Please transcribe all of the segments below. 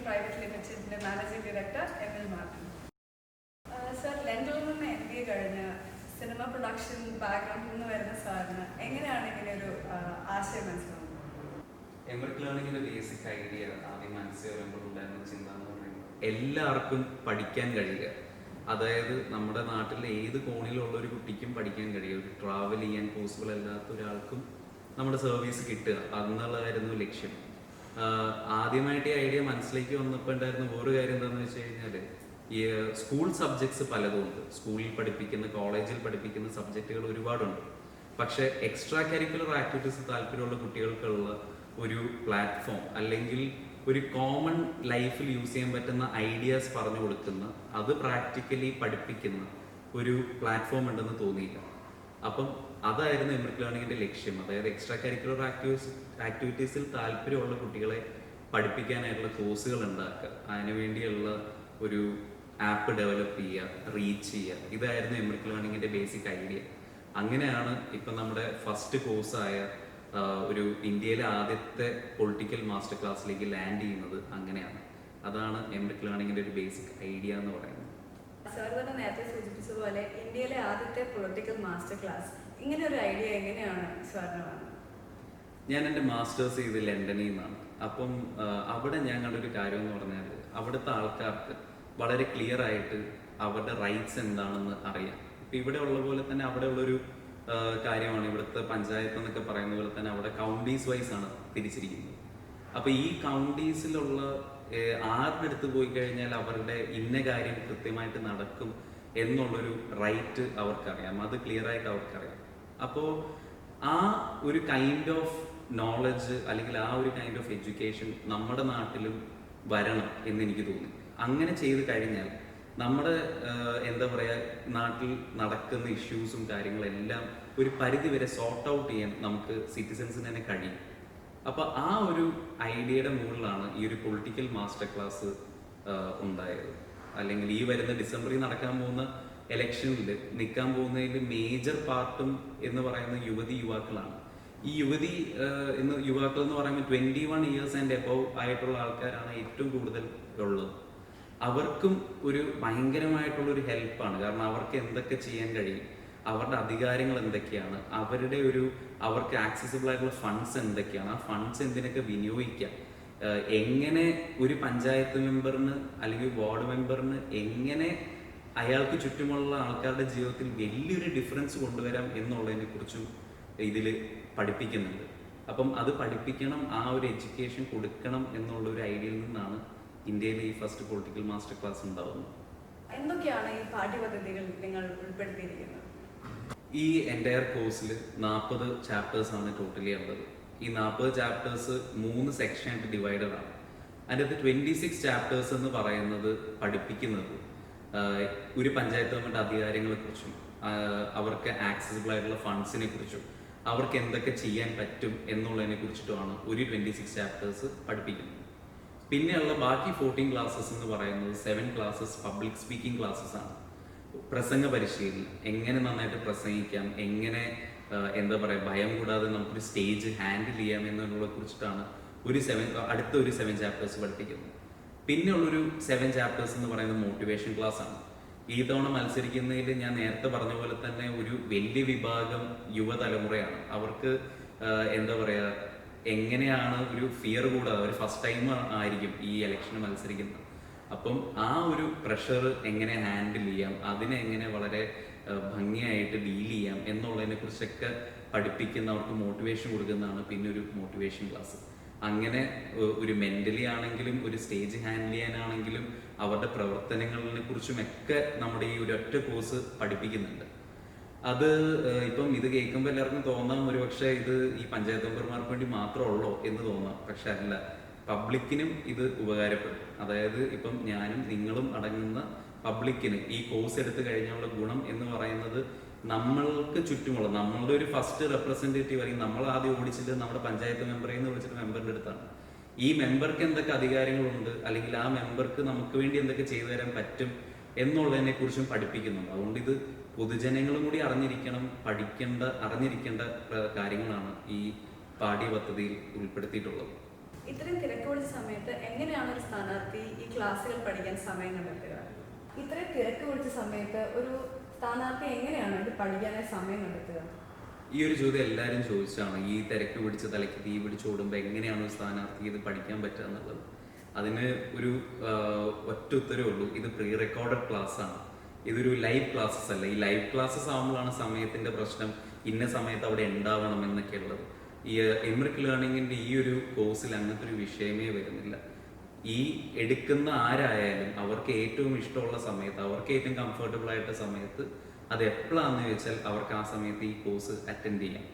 Private ലിമിറ്റഡിന്റെ managing director ML. Martin. Sir, ലണ്ടനിൽ നിന്ന് MBA കഴിഞ്ഞ് സിനിമ പ്രൊഡക്ഷൻ ബാക്ക്ഗ്രൗണ്ടിൽ നിന്ന് വരുന്ന സാറിന് എങ്ങനെയാണ് ഇങ്ങനെ ഒരു ആശയം മനസ്സിലാവുന്നത്? എംബ്രിക് ലേണിംഗിന്റെ ബേസിക് ഐഡിയ ആദ്യം മനസ്സിൽ വരുമ്പോഴുണ്ടായിരുന്ന ചിന്ത എന്ന് പറയുന്നത് എല്ലാവർക്കും പഠിക്കാൻ കഴിയുക. അതായത് നമ്മുടെ നാട്ടിലെ ഏത് കോണിലുള്ള ഒരു കുട്ടിക്കും പഠിക്കാൻ കഴിയുക. ഒരു ട്രാവൽ ചെയ്യാൻ പോസിബിൾ അല്ലാത്ത ഒരാൾക്കും നമ്മുടെ സർവീസ് കിട്ടുക എന്നുള്ളതായിരുന്നു ലക്ഷ്യം. ആദ്യമായിട്ട് ഈ ഐഡിയ മനസ്സിലേക്ക് വന്നപ്പോൾ ഉണ്ടായിരുന്ന വേറൊരു കാര്യം എന്താണെന്ന് വെച്ച് കഴിഞ്ഞാൽ, ഈ സ്കൂൾ സബ്ജക്ട്സ് പലതുമുണ്ട്. സ്കൂളിൽ പഠിപ്പിക്കുന്ന, കോളേജിൽ പഠിപ്പിക്കുന്ന സബ്ജക്റ്റുകൾ ഒരുപാടുണ്ട്. പക്ഷേ എക്സ്ട്രാ കരിക്കുലർ ആക്ടിവിറ്റീസ് താല്പര്യമുള്ള കുട്ടികൾക്കുള്ള ഒരു പ്ലാറ്റ്ഫോം, അല്ലെങ്കിൽ ഒരു കോമൺ ലൈഫിൽ യൂസ് ചെയ്യാൻ പറ്റുന്ന ഐഡിയാസ് പറഞ്ഞു കൊടുക്കുന്ന, അത് പ്രാക്ടിക്കലി പഠിപ്പിക്കുന്ന ഒരു പ്ലാറ്റ്ഫോം ഉണ്ടെന്ന് തോന്നിയില്ല. അപ്പം അതായിരുന്നു എംബ്രിക് ലേണിംഗിന്റെ ലക്ഷ്യം. അതായത് എക്സ്ട്രാ കരിക്കുലർ ആക്ടിവിറ്റീസിൽ താല്പര്യമുള്ള കുട്ടികളെ പഠിപ്പിക്കാനായിട്ടുള്ള കോഴ്സുകൾ ഉണ്ടാക്കുക, അതിനുവേണ്ടിയുള്ള ഒരു ആപ്പ് ഡെവലപ്പ് ചെയ്യുക, റീച്ച് ചെയ്യുക. ഇതായിരുന്നു എംബ്രിക് ലേണിംഗിന്റെ ബേസിക് ഐഡിയ. അങ്ങനെയാണ് ഇപ്പം നമ്മുടെ ഫസ്റ്റ് കോഴ്സായ ഒരു ഇന്ത്യയിലെ ആദ്യത്തെ പൊളിറ്റിക്കൽ മാസ്റ്റർ ക്ലാസ്സിലേക്ക് ലാൻഡ് ചെയ്യുന്നത്. അങ്ങനെയാണ്. അതാണ് എംബ്രിക് ലേണിംഗിന്റെ ഒരു ബേസിക് ഐഡിയ എന്ന് പറയുന്നത്. സാർ തന്നെ നേരത്തെ സൂചിപ്പിച്ചതുപോലെ ഇന്ത്യയിലെ ആദ്യത്തെ പൊളിറ്റിക്കൽ മാസ്റ്റർ ക്ലാസ്, ഇങ്ങനെ ഒരു ഐഡിയ എങ്ങനെയാണ് സാറിന് വന്നത്? ഞാൻ എൻ്റെ മാസ്റ്റേഴ്സ് ചെയ്ത് ലണ്ടനിൽ നിന്നാണ്. അപ്പം അവിടെ ഞാൻ കണ്ടൊരു കാര്യം എന്ന് പറഞ്ഞാൽ, അവിടുത്തെ ആൾക്കാർക്ക് വളരെ ക്ലിയർ ആയിട്ട് അവരുടെ റൈറ്റ്സ് എന്താണെന്ന് അറിയാം. ഇപ്പം ഇവിടെ ഉള്ള പോലെ തന്നെ അവിടെ ഉള്ളൊരു കാര്യമാണ്, ഇവിടുത്തെ പഞ്ചായത്ത് എന്നൊക്കെ പറയുന്ന പോലെ തന്നെ അവിടെ കൗണ്ടീസ് വൈസ് ആണ് തിരിച്ചിരിക്കുന്നത്. അപ്പോൾ ഈ കൗണ്ടീസിലുള്ള ആരുടെ അടുത്ത് പോയി കഴിഞ്ഞാൽ അവരുടെ ഇന്ന കാര്യം കൃത്യമായിട്ട് നടക്കും എന്നുള്ളൊരു റൈറ്റ് അവർക്കറിയാം, അത് ക്ലിയർ ആയിട്ട് അവർക്കറിയാം. അപ്പോൾ ആ ഒരു കൈൻഡ് ഓഫ് നോളജ്, അല്ലെങ്കിൽ ആ ഒരു കൈൻഡ് ഓഫ് എഡ്യൂക്കേഷൻ നമ്മുടെ നാട്ടിലും വരണം എന്നെനിക്ക് തോന്നി. അങ്ങനെ ചെയ്ത് കഴിഞ്ഞാൽ നമ്മുടെ എന്താ പറയുക, നാട്ടിൽ നടക്കുന്ന ഇഷ്യൂസും കാര്യങ്ങളെല്ലാം ഒരു പരിധി വരെ സോർട്ട് ഔട്ട് ചെയ്യാൻ നമുക്ക് സിറ്റിസൻസിന് തന്നെ കഴിയും. അപ്പോൾ ആ ഒരു ഐഡിയയുടെ മുകളിലാണ് ഈ ഒരു പൊളിറ്റിക്കൽ മാസ്റ്റർ ക്ലാസ് ഉണ്ടായത്. അല്ലെങ്കിൽ ഈ വരുന്ന ഡിസംബറിൽ നടക്കാൻ പോകുന്ന ഇലക്ഷനിൽ നിൽക്കാൻ പോകുന്നതിൽ മേജർ പാർട്ടും എന്ന് പറയുന്ന യുവാക്കളാണ്. ഈ യുവാക്കൾ എന്ന് പറയുമ്പോൾ 21 ഇയേഴ്സ് ആൻഡ് എബവ് ആയിട്ടുള്ള ആൾക്കാരാണ് ഏറ്റവും കൂടുതൽ ഉള്ളത്. അവർക്കും ഒരു ഭയങ്കരമായിട്ടുള്ളൊരു ഹെൽപ്പാണ്. കാരണം അവർക്ക് എന്തൊക്കെ ചെയ്യാൻ കഴിയും, അവരുടെ അധികാരങ്ങൾ എന്തൊക്കെയാണ്, അവർക്ക് ആക്സസിബിൾ ആയിട്ടുള്ള ഫണ്ട്സ് എന്തൊക്കെയാണ്, ആ ഫണ്ട്സ് എന്തിനൊക്കെ വിനിയോഗിക്കാം, എങ്ങനെ ഒരു പഞ്ചായത്ത് മെമ്പറിന് അല്ലെങ്കിൽ വാർഡ് മെമ്പറിന് എങ്ങനെ അയാൾക്ക് ചുറ്റുമുള്ള ആൾക്കാരുടെ ജീവിതത്തിൽ വലിയൊരു ഡിഫറൻസ് കൊണ്ടുവരാം എന്നുള്ളതിനെ കുറിച്ചും ഇതിൽ പഠിപ്പിക്കുന്നുണ്ട്. അപ്പം അത് പഠിപ്പിക്കണം, ആ ഒരു എഡ്യൂക്കേഷൻ കൊടുക്കണം എന്നുള്ള ഒരു ഐഡിയയിൽ നിന്നാണ് ഇന്ത്യയിലെ ഈ ഫസ്റ്റ് പൊളിറ്റിക്കൽ മാസ്റ്റർ ക്ലാസ് ഉണ്ടാവുന്നത്. എന്തൊക്കെയാണ് ഈ പാഠ്യപദ്ധതികൾ നിങ്ങൾ ഉൾപ്പെടുത്തിയിരിക്കുന്നത്? ഈ എൻ്റയർ കോഴ്സിൽ 40 ചാപ്റ്റേഴ്സ് ആണ് ടോട്ടലി ഉള്ളത്. ഈ 40 ചാപ്റ്റേഴ്സ് 3 സെക്ഷനായിട്ട് ഡിവൈഡഡ് ആണ്. അതിൻ്റെ അകത്ത് 26 ചാപ്റ്റേഴ്സ് എന്ന് പറയുന്നത് പഠിപ്പിക്കുന്നത് ഒരു പഞ്ചായത്ത് ഗവൺമെൻറ് അധികാരങ്ങളെക്കുറിച്ചും അവർക്ക് ആക്സസിബിൾ ആയിട്ടുള്ള ഫണ്ട്സിനെ കുറിച്ചും അവർക്ക് എന്തൊക്കെ ചെയ്യാൻ പറ്റും എന്നുള്ളതിനെ കുറിച്ചിട്ടുമാണ് ഒരു 26 ചാപ്റ്റേഴ്സ് പഠിപ്പിക്കുന്നത്. പിന്നെയുള്ള ബാക്കി 14 ക്ലാസ്സസ് എന്ന് പറയുന്നത് 7 ക്ലാസ്സസ് പബ്ലിക് സ്പീക്കിംഗ് ക്ലാസ്സസ് ആണ്. പ്രസംഗ പരിശീലനം, എങ്ങനെ നന്നായിട്ട് പ്രസംഗിക്കാം, എങ്ങനെ എന്താ പറയുക, ഭയം കൂടാതെ നമുക്കൊരു സ്റ്റേജ് ഹാൻഡിൽ ചെയ്യാം എന്നതിനെ കുറിച്ചിട്ടാണ് അടുത്ത ഒരു 7 ചാപ്റ്റേഴ്സ് പഠിപ്പിക്കുന്നത്. പിന്നെ ഉള്ളൊരു 7 ചാപ്റ്റേഴ്സ് എന്ന് പറയുന്നത് മോട്ടിവേഷൻ ക്ലാസ് ആണ്. ഈ തവണ മത്സരിക്കുന്നതിൽ ഞാൻ നേരത്തെ പറഞ്ഞ പോലെ തന്നെ ഒരു വലിയ വിഭാഗം യുവതലമുറയാണ്. അവർക്ക് എന്താ പറയുക, എങ്ങനെയാണ് ഒരു ഫിയർ കൂടാതെ, അവർ ഫസ്റ്റ് ടൈം ആയിരിക്കും ഈ ഇലക്ഷന് മത്സരിക്കുന്നത്. അപ്പം ആ ഒരു പ്രഷർ എങ്ങനെ ഹാൻഡിൽ ചെയ്യാം, അതിനെ എങ്ങനെ വളരെ ഭംഗിയായിട്ട് ഡീൽ ചെയ്യാം എന്നുള്ളതിനെ കുറിച്ചൊക്കെ പഠിപ്പിക്കുന്ന, അവർക്ക് മോട്ടിവേഷൻ കൊടുക്കുന്നതാണ് പിന്നെ ഒരു മോട്ടിവേഷൻ ക്ലാസ്. അങ്ങനെ ഒരു മെന്റലി ആണെങ്കിലും ഒരു സ്റ്റേജ് ഹാൻഡിൽ ചെയ്യാനാണെങ്കിലും അവരുടെ പ്രവർത്തനങ്ങളെ കുറിച്ചുമൊക്കെ നമ്മുടെ ഈ ഒരൊറ്റ കോഴ്സ് പഠിപ്പിക്കുന്നുണ്ട്. അത് ഇപ്പം ഇത് കേൾക്കുമ്പോൾ എല്ലാവർക്കും തോന്നാം ഒരുപക്ഷെ ഇത് ഈ പഞ്ചായത്ത് മെമ്പർമാർക്ക് വേണ്ടി മാത്രമുള്ളൂ എന്ന് തോന്നാം. പക്ഷെ അല്ല, പബ്ലിക്കിനും ഇത് ഉപകാരപ്പെടും. അതായത് ഇപ്പം ഞാനും നിങ്ങളും അടങ്ങുന്ന പബ്ലിക്കിന് ഈ കോഴ്സ് എടുത്തു കഴിഞ്ഞുള്ള ഗുണം എന്ന് പറയുന്നത്, നമ്മൾക്ക് ചുറ്റുമുള്ള നമ്മളുടെ ഒരു ഫസ്റ്റ് റെപ്രസെൻറ്റേറ്റീവ് അല്ലെങ്കിൽ നമ്മൾ ആദ്യം ഓടിച്ചിട്ട് നമ്മുടെ പഞ്ചായത്ത് മെമ്പറിൽ നിന്ന് വിളിച്ചിട്ട് മെമ്പറിൻ്റെ അടുത്താണ്. ഈ മെമ്പർക്ക് എന്തൊക്കെ അധികാരങ്ങളുണ്ട്, അല്ലെങ്കിൽ ആ മെമ്പർക്ക് നമുക്ക് വേണ്ടി എന്തൊക്കെ ചെയ്തു തരാൻ പറ്റും എന്നുള്ളതിനെ കുറിച്ചും പഠിപ്പിക്കുന്നുണ്ട്. അതുകൊണ്ട് ഇത് പൊതുജനങ്ങളും കൂടി അറിഞ്ഞിരിക്കേണ്ട കാര്യങ്ങളാണ് ഈ പാഠ്യപദ്ധതിയിൽ ഉൾപ്പെടുത്തിയിട്ടുള്ളത്. ഇത്രയും തിരക്ക് പിടിച്ച സമയത്ത് എങ്ങനെയാണ് ഒരു സ്ഥാനാർത്ഥി ഈ ക്ലാസ്സുകൾ പഠിക്കാൻ സമയം കണ്ടെത്തുക? ഇത്രയും തിരക്ക് പിടിച്ച സമയത്ത് ഒരു സ്ഥാനാർത്ഥി എങ്ങനെയാണ് ഇത് പഠിക്കാനായി സമയം കണ്ടെത്തുക? ഈ ഒരു ചോദ്യം എല്ലാവരും ചോദിച്ചാണ്. ഈ തിരക്ക് പിടിച്ച് തലയ്ക്ക് തീ പിടിച്ചോടുമ്പോൾ എങ്ങനെയാണ് ഒരു സ്ഥാനാർത്ഥി ഇത് പഠിക്കാൻ പറ്റുക എന്നുള്ളത്. അതിന് ഒരു ഒറ്റ ഉത്തരവേ ഉള്ളൂ. ഇത് പ്രീ റെക്കോർഡഡ് ക്ലാസ് ആണ്. ഇതൊരു ലൈവ് ക്ലാസ്സസ് അല്ല. ഈ ലൈവ് ക്ലാസ്സസ് ആകുമ്പോഴാണ് സമയത്തിന്റെ പ്രശ്നം, ഇന്ന സമയത്ത് അവിടെ ഉണ്ടാവണം എന്നൊക്കെ ഉള്ളത്. ഈ എംറിക് ലേണിംഗിന്റെ ഈ ഒരു കോഴ്സിൽ അങ്ങനത്തെ ഒരു വിഷയമേ വരുന്നില്ല. ഈ എടുക്കുന്ന ആരായാലും അവർക്ക് ഏറ്റവും ഇഷ്ടമുള്ള സമയത്ത്, അവർക്ക് ഏറ്റവും കംഫർട്ടബിൾ ആയിട്ട് സമയത്ത് അത് എപ്പോഴാണെന്ന് ചോദിച്ചാൽ അവർക്ക് ആ സമയത്ത് ഈ കോഴ്സ് അറ്റൻഡ് ചെയ്യാം.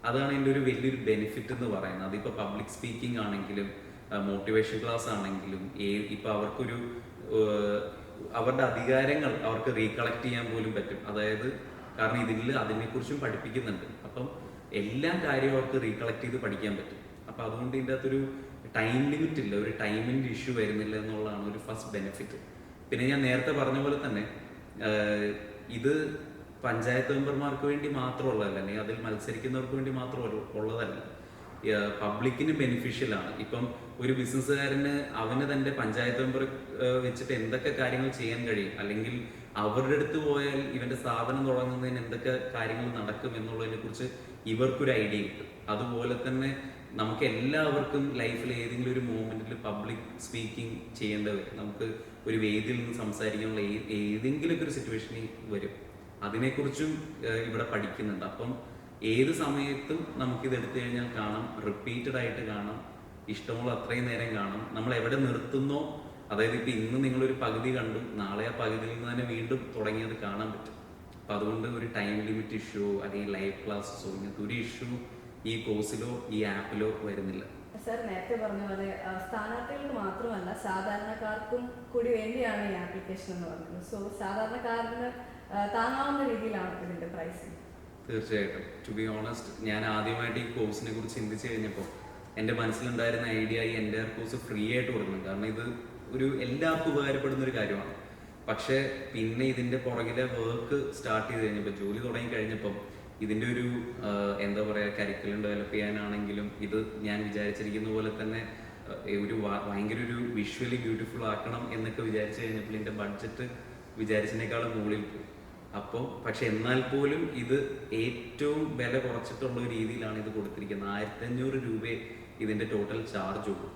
അതാണ് എൻ്റെ ഒരു വലിയൊരു ബെനിഫിറ്റ് എന്ന് പറയുന്നത്. അതിപ്പോൾ പബ്ലിക് സ്പീക്കിംഗ് ആണെങ്കിലും മോട്ടിവേഷൻ ക്ലാസ് ആണെങ്കിലും ഇപ്പം അവർക്കൊരു അവരുടെ അധികാരങ്ങൾ അവർക്ക് റീകളക്ട് ചെയ്യാൻ പോലും പറ്റും. അതായത് കാരണം ഇതിൽ അതിനെക്കുറിച്ചും പഠിപ്പിക്കുന്നുണ്ട്. അപ്പം എല്ലാ കാര്യവും അവർക്ക് റീകളക്ട് ചെയ്ത് പഠിക്കാൻ പറ്റും. അപ്പം അതുകൊണ്ട് ഇതിൻ്റെ അകത്തൊരു ടൈം ലിമിറ്റ് ഇല്ല, ഒരു ടൈമിൻ്റെ ഇഷ്യൂ വരുന്നില്ല എന്നുള്ളതാണ് ഒരു ഫസ്റ്റ് ബെനിഫിറ്റ്. പിന്നെ ഞാൻ നേരത്തെ പറഞ്ഞ പോലെ തന്നെ ഇത് പഞ്ചായത്ത് മെമ്പർമാർക്ക് വേണ്ടി മാത്രമുള്ളതല്ല, അല്ലെങ്കിൽ അതിൽ മത്സരിക്കുന്നവർക്ക് വേണ്ടി മാത്രം ഉള്ളതല്ല. പബ്ലിക്കിന് ബെനിഫിഷ്യലാണ്. ഇപ്പം ഒരു ബിസിനസ്സുകാരന് അവന് തൻ്റെ പഞ്ചായത്ത് മെമ്പർ വെച്ചിട്ട് എന്തൊക്കെ കാര്യങ്ങൾ ചെയ്യാൻ കഴിയും, അല്ലെങ്കിൽ അവരുടെ അടുത്ത് പോയാൽ ഇവന്റെ സാധനം തുടങ്ങുന്നതിന് എന്തൊക്കെ കാര്യങ്ങൾ നടക്കും എന്നുള്ളതിനെ കുറിച്ച് ഇവർക്കൊരു ഐഡിയ കിട്ടും. അതുപോലെ തന്നെ നമുക്ക് എല്ലാവർക്കും ലൈഫിൽ ഏതെങ്കിലും ഒരു മൂമെന്റിൽ പബ്ലിക് സ്പീക്കിംഗ് ചെയ്യേണ്ടി വരും. നമുക്ക് ഒരു വേദിയിൽ നിന്ന് സംസാരിക്കാനുള്ള ഏതെങ്കിലുമൊക്കെ ഒരു സിറ്റുവേഷനിൽ വരും. അതിനെക്കുറിച്ചും ഇവിടെ പഠിക്കുന്നുണ്ട്. അപ്പം ഏത് സമയത്തും നമുക്കിത് എടുത്തു കഴിഞ്ഞാൽ കാണാം, റിപ്പീറ്റഡ് ആയിട്ട് കാണാം, ഇഷ്ടമുള്ള അത്രയും നേരം കാണാം. നമ്മൾ എവിടെ നിർത്തുന്നോ, അതായത് ഇപ്പം ഇന്ന് നിങ്ങളൊരു പകുതി കണ്ടു, നാളെ ആ പകുതിയിൽ നിന്ന് തന്നെ വീണ്ടും തുടങ്ങിയത് കാണാൻ പറ്റും. അപ്പം അതുകൊണ്ട് ഒരു ടൈം ലിമിറ്റ് ഇഷ്യൂ അല്ലെങ്കിൽ ലൈവ് ക്ലാസ്സസോ ഇങ്ങനത്തെ ഒരു ഇഷ്യൂ ഈ കോഴ്സിലോ ഈ ആപ്പിലോ വരുന്നില്ല. സർ നേരത്തെ പറഞ്ഞ പോലെ സ്ഥാനാർത്ഥികൾക്ക് മാത്രമല്ല സാധാരണക്കാർക്കും കൂടി വേണ്ടിയാണ് ഈ ആപ്ലിക്കേഷൻ എന്ന് പറഞ്ഞത്. സോ സാധാരണക്കാരന് താങ്ങാവുന്ന രീതിയിലാണ് ഇതിന്റെ പ്രൈസിങ്. തീർച്ചയായിട്ടും. ടു ബി ഓണസ്റ്റ്, ഞാൻ ആദ്യമായിട്ട് ഈ കോഴ്സിനെ കുറിച്ച് ചിന്തിച്ച് കഴിഞ്ഞപ്പോൾ എൻ്റെ മനസ്സിലുണ്ടായിരുന്ന ഐഡിയ ഈ എൻ്റെ കോഴ്സ് ഫ്രീ ആയിട്ട് കൊടുക്കണം. കാരണം ഇത് ഒരു എല്ലാവർക്കും ഉപകാരപ്പെടുന്ന ഒരു കാര്യമാണ്. പക്ഷേ പിന്നെ ഇതിൻ്റെ പുറകിലെ വർക്ക് സ്റ്റാർട്ട് ചെയ്ത് കഴിഞ്ഞപ്പോൾ, ജോലി തുടങ്ങി കഴിഞ്ഞപ്പം ഇതിൻ്റെ ഒരു എന്താ പറയുക, കരിക്കുലം ഡെവലപ്പ് ചെയ്യാനാണെങ്കിലും ഇത് ഞാൻ വിചാരിച്ചിരിക്കുന്ന പോലെ തന്നെ ഒരു ഭയങ്കര ഒരു വിഷ്വലി ബ്യൂട്ടിഫുൾ ആക്കണം എന്നൊക്കെ വിചാരിച്ചു കഴിഞ്ഞപ്പോൾ എൻ്റെ ബഡ്ജറ്റ് വിചാരിച്ചതിനേക്കാളും മുകളിൽ പോയി. അപ്പോൾ പക്ഷെ എന്നാൽ പോലും ഇത് ഏറ്റവും വില കുറച്ചിട്ടുള്ള ഒരു രീതിയിലാണ് ഇത് കൊടുത്തിരിക്കുന്നത്. 1500 രൂപയെ ഇതിൻ്റെ ടോട്ടൽ ചാർജ് ഉള്ളൂ.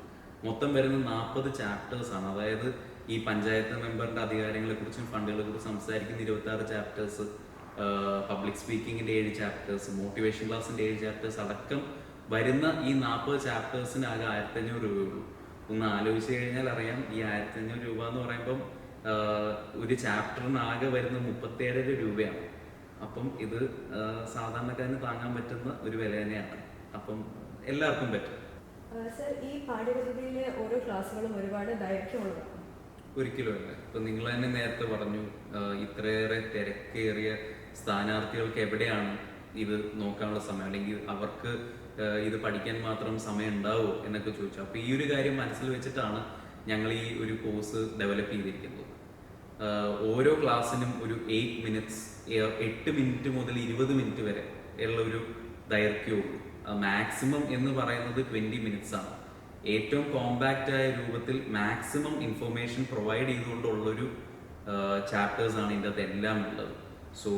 മൊത്തം വരുന്ന 40 ചാപ്റ്റേഴ്സാണ്. അതായത് ഈ പഞ്ചായത്ത് മെമ്പറിൻ്റെ അധികാരങ്ങളെ കുറിച്ചും ഫണ്ടുകളെ കുറിച്ചും സംസാരിക്കുന്ന 26 ചാപ്റ്റേഴ്സ്, പബ്ലിക് സ്പീക്കിങ്ങിൻ്റെ 7 ചാപ്റ്റേഴ്സ്, മോട്ടിവേഷൻ ക്ലാസ്സിൻ്റെ 7 ചാപ്റ്റേഴ്സ് അടക്കം വരുന്ന ഈ 40 ചാപ്റ്റേഴ്സിന് ആകെ 1500 രൂപയുള്ളൂ. ഒന്ന് ആലോചിച്ച് കഴിഞ്ഞാൽ അറിയാം, ഈ 1500 രൂപ എന്ന് പറയുമ്പം ഒരു ചാപ്റ്ററിന് ആകെ വരുന്ന 37 രൂപയാണ്. അപ്പം ഇത് സാധാരണക്കാരന് താങ്ങാൻ പറ്റുന്ന ഒരു വില തന്നെയാണ്. അപ്പം എല്ലാവർക്കും പറ്റും. സർ, ഈ പാഠ്യപദ്ധതിയിലെ ഓരോ ക്ലാസ്സുകളും ഒരുപാട് ദൈർഘ്യമുള്ളതാണ്. ഒരിക്കലും അല്ല. ഇപ്പം നിങ്ങൾ തന്നെ നേരത്തെ പറഞ്ഞു, ഇത്രയേറെ തിരക്കേറിയ സ്ഥാനാർത്ഥികൾക്ക് എവിടെയാണ് ഇത് നോക്കാനുള്ള സമയം, അല്ലെങ്കിൽ അവർക്ക് ഇത് പഠിക്കാൻ മാത്രം സമയം ഉണ്ടാവുമോ എന്നൊക്കെ ചോദിച്ചു. അപ്പോൾ ഈ ഒരു കാര്യം മനസ്സിൽ വെച്ചിട്ടാണ് ഞങ്ങൾ ഈ ഒരു കോഴ്സ് ഡെവലപ്പ് ചെയ്തിരിക്കുന്നത്. ഓരോ ക്ലാസ്സിനും ഒരു 8 മിനിറ്റ്സ്, 8 മിനിറ്റ് മുതൽ 20 മിനിറ്റ് വരെ ഉള്ള ഒരു ദൈർഘ്യമുള്ളൂ. മാക്സിമം എന്ന് പറയുന്നത് 20 മിനിറ്റ്സ് ആണ്. ഏറ്റവും കോമ്പാക്റ്റ് ആയ രൂപത്തിൽ മാക്സിമം ഇൻഫർമേഷൻ പ്രൊവൈഡ് ചെയ്തുകൊണ്ടുള്ളൊരു ചാപ്റ്റേഴ്സ് ആണ് ഇതിൻ്റെ അകത്ത് എല്ലാം ഉള്ളത്. സോ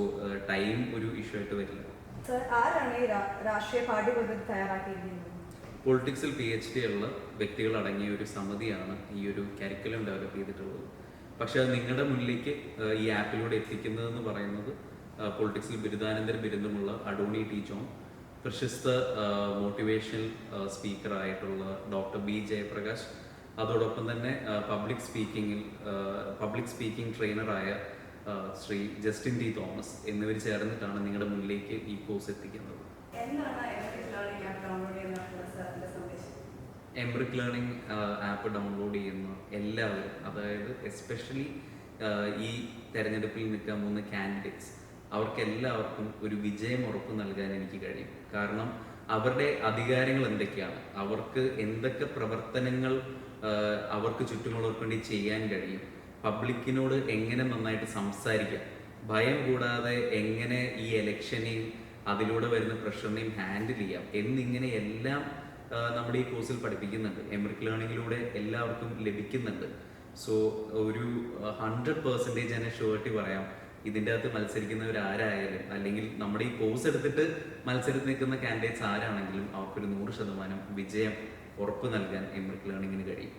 ടൈം ഒരു ഇഷ്യൂ ആയിട്ട് വരില്ല. സർ, ആരാണ് ഈ രാഷ്ട്രീയ പാഠ്യപദ്ധതി തയ്യാറാക്കിയിരിക്കുന്നത്? പൊളിറ്റിക്സിൽ PhD ഉള്ള വ്യക്തികൾ അടങ്ങിയ ഒരു സമിതിയാണ് ഈ ഒരു കരിക്കുലം ഡെവലപ്പ് ചെയ്തിട്ടുള്ളത്. പക്ഷെ അത് നിങ്ങളുടെ മുന്നിലേക്ക് ഈ ആപ്പിലൂടെ എത്തിക്കുന്നതെന്ന് പറയുന്നത് പൊളിറ്റിക്സിൽ ബിരുദാനന്തര ബിരുദമുള്ള അഡോണി ടി ജോൺ, പ്രശസ്ത മോട്ടിവേഷണൽ സ്പീക്കറായിട്ടുള്ള ഡോക്ടർ B ജയപ്രകാശ്, അതോടൊപ്പം തന്നെ പബ്ലിക് സ്പീക്കിംഗ് ട്രെയിനറായ ശ്രീ ജസ്റ്റിൻ ടി തോമസ് എന്നിവർ ചേർന്നിട്ടാണ് നിങ്ങളുടെ മുന്നിലേക്ക് ഈ കോഴ്സ് എത്തിക്കുന്നത്. എംറിക് ലേണിംഗ് ആപ്പ് ഡൗൺലോഡ് ചെയ്യുന്ന എല്ലാവരും, അതായത് എസ്പെഷ്യലി ഈ തെരഞ്ഞെടുപ്പിൽ നിൽക്കാൻ പോകുന്ന കാൻഡിഡേറ്റ്സ്, അവർക്കെല്ലാവർക്കും ഒരു വിജയം ഉറപ്പ് നൽകാൻ എനിക്ക് കഴിയും. കാരണം അവരുടെ അധികാരങ്ങൾ എന്തൊക്കെയാണ്, അവർക്ക് എന്തൊക്കെ പ്രവർത്തനങ്ങൾ അവർക്ക് ചുറ്റുമുള്ളവർക്ക് വേണ്ടി ചെയ്യാൻ കഴിയും, പബ്ലിക്കിനോട് എങ്ങനെ നന്നായിട്ട് സംസാരിക്കാം, ഭയം കൂടാതെ എങ്ങനെ ഈ ഇലക്ഷനെയും അതിലൂടെ വരുന്ന പ്രഷറിനെയും ഹാൻഡിൽ ചെയ്യാം എന്നിങ്ങനെ എല്ലാം നമ്മുടെ ഈ കോഴ്സിൽ പഠിപ്പിക്കുന്നുണ്ട്. എംറിക് ലേണിങ്ങിലൂടെ എല്ലാവർക്കും ലഭിക്കുന്നുണ്ട്. സോ ഒരു 100% ഞാൻ ഷുവർട്ടി പറയാം, ഇതിൻ്റെ അകത്ത് മത്സരിക്കുന്നവർ ആരായാലും അല്ലെങ്കിൽ നമ്മുടെ ഈ കോഴ്സ് എടുത്തിട്ട് മത്സരത്തിൽ നിൽക്കുന്ന കാൻഡിഡേറ്റ്സ് ആരാണെങ്കിലും അവർക്കൊരു 100% വിജയം ഉറപ്പ് നൽകാൻ എംറിക് ലേണിങ്ങിന് കഴിയും.